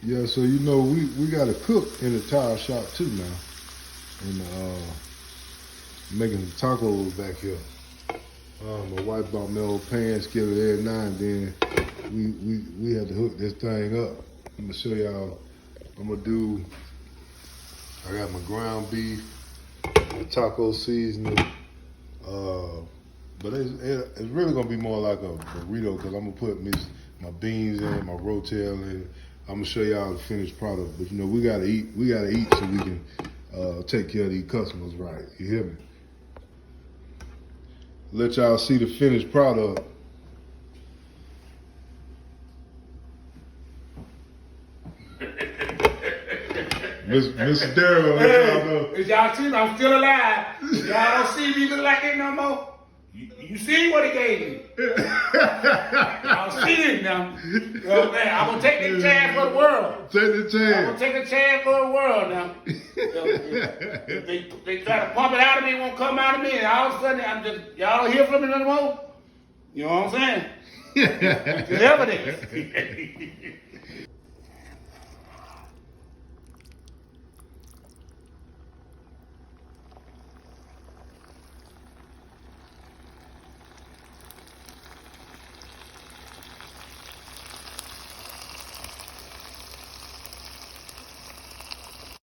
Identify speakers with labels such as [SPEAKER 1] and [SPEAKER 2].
[SPEAKER 1] Yeah, so you know we got a cook in the tire shop too now, and making tacos back here. My wife bought me old pan skillet every now and then. We had to hook this thing up. I'm gonna show y'all. I got my ground beef, my taco seasoning. But it's really gonna be more like a burrito because I'm gonna put my beans in, my Rotel in. I'm gonna show y'all the finished product. But you know we gotta eat. We gotta eat so we can take care of these customers right. You hear me? Let y'all see the finished product. Mr. Darrell, let y'all know.
[SPEAKER 2] If y'all see me, I'm still alive. Y'all don't see me look like that no more. You see what he gave me. Y'all see it now. You know what I'm saying? I'm going to take the chance for the world.
[SPEAKER 1] Take the chance.
[SPEAKER 2] I'm going to take a chance for the world now. They try to pump it out of me, it won't come out of me, and all of a sudden, y'all don't hear from me no more. You know what I'm saying? It's evidence.